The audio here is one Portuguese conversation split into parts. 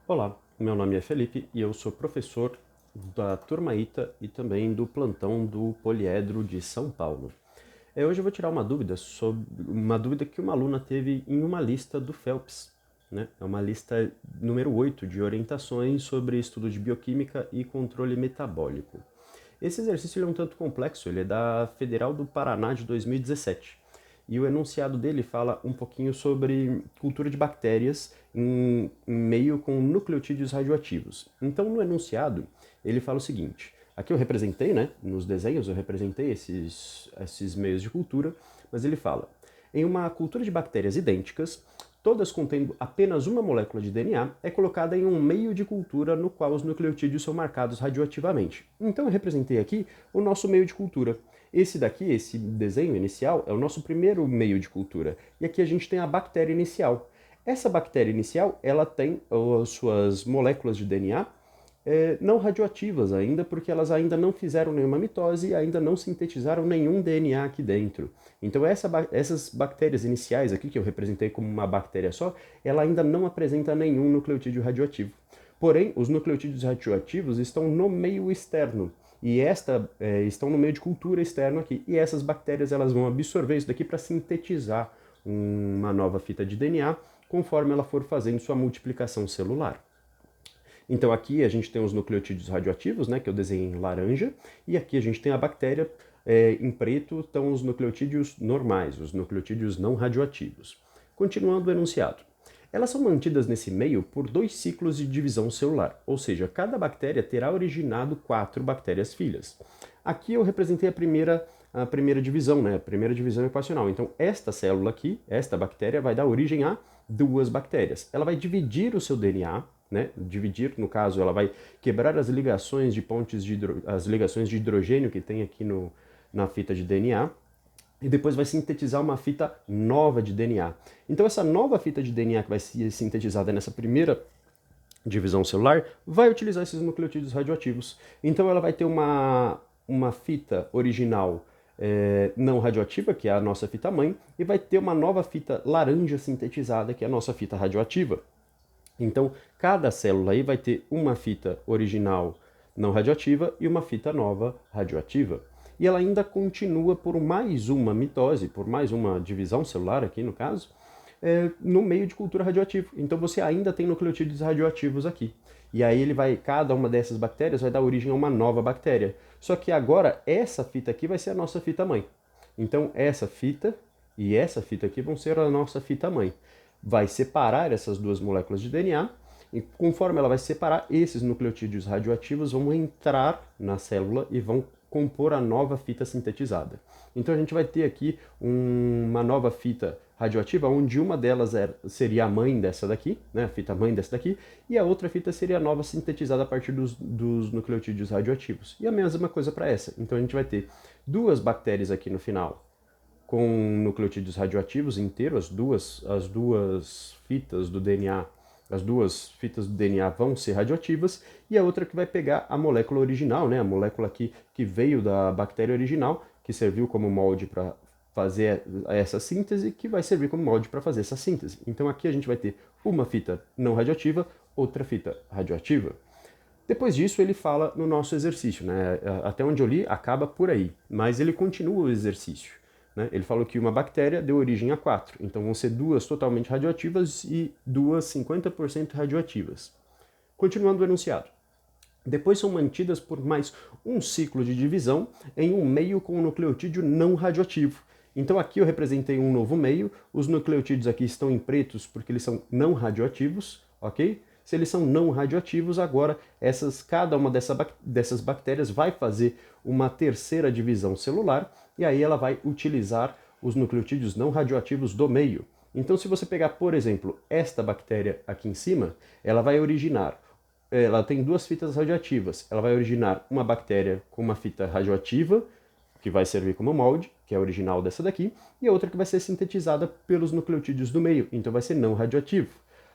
Olá, meu nome é Felipe e eu sou professor da Turma ITA e também do plantão do Poliedro de São Paulo. Hoje eu vou tirar uma dúvida sobre uma dúvida que uma aluna teve em uma lista do Phelps, né? É uma lista número 8 de orientações sobre estudo de bioquímica e controle metabólico. Esse exercício ele é um tanto complexo, ele é da Federal do Paraná de 2017. E o enunciado dele fala um pouquinho sobre cultura de bactérias em meio com nucleotídeos radioativos. Então, no enunciado, ele fala o seguinte: aqui eu representei, né, nos desenhos eu representei esses meios de cultura, mas ele fala: em uma cultura de bactérias idênticas, todas contendo apenas uma molécula de DNA, é colocada em um meio de cultura no qual os nucleotídeos são marcados radioativamente. Então eu representei aqui o nosso meio de cultura. Esse daqui, esse desenho inicial, é o nosso primeiro meio de cultura. E aqui a gente tem a bactéria inicial. Essa bactéria inicial, ela tem as suas moléculas de DNA não radioativas ainda, porque elas ainda não fizeram nenhuma mitose e ainda não sintetizaram nenhum DNA aqui dentro. Então essas bactérias iniciais aqui, que eu representei como uma bactéria só, ela ainda não apresenta nenhum nucleotídeo radioativo. Porém, os nucleotídeos radioativos estão no meio externo e estão no meio de cultura externo aqui. E essas bactérias elas vão absorver isso daqui para sintetizar uma nova fita de DNA conforme ela for fazendo sua multiplicação celular. Então aqui a gente tem os nucleotídeos radioativos, né, que eu desenhei em laranja, e aqui a gente tem a bactéria, em preto estão os nucleotídeos normais, os nucleotídeos não radioativos. Continuando o enunciado. Elas são mantidas nesse meio por 2 ciclos de divisão celular, ou seja, cada bactéria terá originado 4 bactérias filhas. Aqui eu representei a primeira divisão, né, a primeira divisão equacional. Então esta célula aqui, esta bactéria, vai dar origem a 2 bactérias. Ela vai dividir o seu DNA, né? Dividir, no caso, ela vai quebrar as ligações de as ligações de hidrogênio que tem aqui na fita de DNA, e depois vai sintetizar uma fita nova de DNA. Então essa nova fita de DNA que vai ser sintetizada nessa primeira divisão celular vai utilizar esses nucleotídeos radioativos. Então ela vai ter uma fita original não radioativa, que é a nossa fita mãe, e vai ter uma nova fita laranja sintetizada, que é a nossa fita radioativa. Então, cada célula aí vai ter uma fita original não radioativa e uma fita nova radioativa. E ela ainda continua por mais uma mitose, por mais uma divisão celular aqui no caso, no meio de cultura radioativo. Então você ainda tem nucleotídeos radioativos aqui. E aí cada uma dessas bactérias vai dar origem a uma nova bactéria. Só que agora essa fita aqui vai ser a nossa fita mãe. Então essa fita e essa fita aqui vão ser a nossa fita mãe. Vai separar essas duas moléculas de DNA e conforme ela vai separar, esses nucleotídeos radioativos vão entrar na célula e vão compor a nova fita sintetizada. Então a gente vai ter aqui uma nova fita radioativa, onde uma delas seria a mãe dessa daqui, né, a fita mãe dessa daqui, e a outra fita seria a nova sintetizada a partir dos nucleotídeos radioativos. E a mesma coisa para essa. Então a gente vai ter 2 bactérias aqui no final, com nucleotídeos radioativos inteiros, as duas fitas do DNA, as 2 fitas do DNA vão ser radioativas, e a outra que vai pegar a molécula original, né, a molécula que veio da bactéria original, que serviu como molde para fazer essa síntese, que vai servir como molde para fazer essa síntese. Então aqui a gente vai ter uma fita não radioativa, outra fita radioativa. Depois disso ele fala no nosso exercício, né? Até onde eu li acaba por aí, mas ele continua o exercício. Né? Ele falou que uma bactéria deu origem a 4, então vão ser 2 totalmente radioativas e 2 50% radioativas. Continuando o enunciado. Depois são mantidas por mais um ciclo de divisão em um meio com um nucleotídeo não radioativo. Então aqui eu representei um novo meio, os nucleotídeos aqui estão em pretos porque eles são não radioativos, ok? Se eles são não radioativos, agora cada uma dessas bactérias vai fazer uma terceira divisão celular e aí ela vai utilizar os nucleotídeos não radioativos do meio. Então se você pegar, por exemplo, esta bactéria aqui em cima, ela tem 2 fitas radioativas. Ela vai originar uma bactéria com uma fita radioativa, que vai servir como molde, que é a original dessa daqui, e a outra que vai ser sintetizada pelos nucleotídeos do meio, então vai ser não radioativo.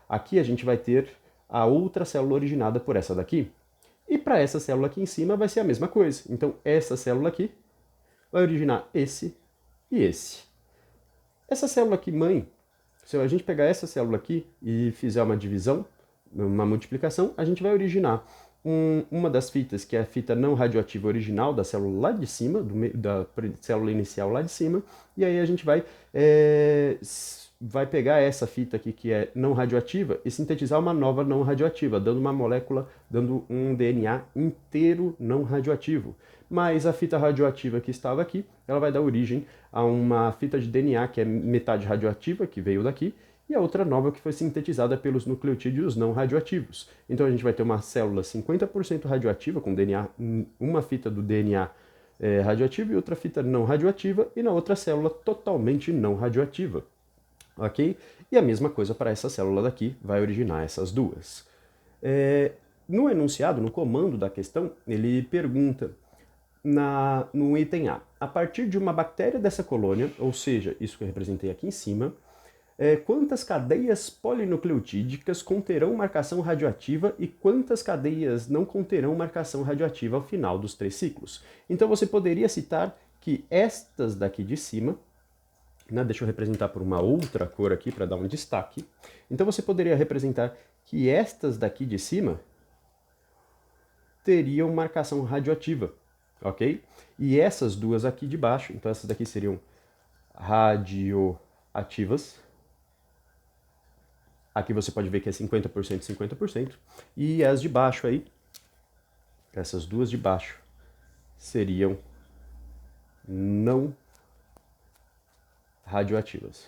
Aqui a gente vai ter a outra célula originada por essa daqui. E para essa célula aqui em cima vai ser a mesma coisa. Então essa célula aqui vai originar esse e esse. Essa célula aqui mãe, se a gente pegar essa célula aqui e fizer uma divisão, uma multiplicação, a gente vai originar uma das fitas, que é a fita não radioativa original da célula lá de cima, da célula inicial lá de cima, e aí a gente vai pegar essa fita aqui que é não radioativa e sintetizar uma nova não radioativa, dando uma molécula, dando um DNA inteiro não radioativo. Mas a fita radioativa que estava aqui, ela vai dar origem a uma fita de DNA que é metade radioativa, que veio daqui, e a outra nova que foi sintetizada pelos nucleotídeos não radioativos. Então a gente vai ter uma célula 50% radioativa, com DNA, uma fita do DNA radioativo e outra fita não radioativa, e na outra célula totalmente não radioativa. Ok? E a mesma coisa para essa célula daqui, vai originar essas duas. No enunciado, no comando da questão, ele pergunta no item A partir de uma bactéria dessa colônia, ou seja, isso que eu representei aqui em cima, quantas cadeias polinucleotídicas conterão marcação radioativa e quantas cadeias não conterão marcação radioativa ao final dos 3 ciclos. Então você poderia citar que estas daqui de cima, né, deixa eu representar por uma outra cor aqui para dar um destaque. Então você poderia representar que estas daqui de cima teriam marcação radioativa, ok? E essas duas aqui de baixo, então essas daqui seriam radioativas. Aqui você pode ver que é 50% e 50%. E as de baixo aí, essas duas de baixo, seriam não radioativas.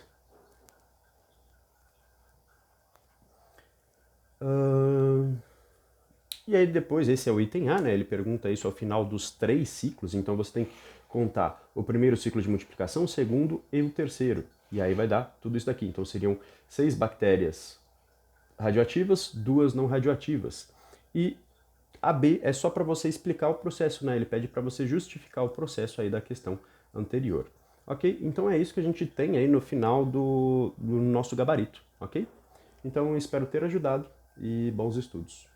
E aí depois, esse é o item A, né? Ele pergunta isso ao final dos 3 ciclos, então você tem que contar o primeiro ciclo de multiplicação, o segundo e o terceiro. E aí vai dar tudo isso daqui. Então seriam 6 bactérias radioativas, 2 não radioativas. E a B é só para você explicar o processo, né? Ele pede para você justificar o processo aí da questão anterior. Ok? Então é isso que a gente tem aí no final do nosso gabarito, ok? Então espero ter ajudado e bons estudos.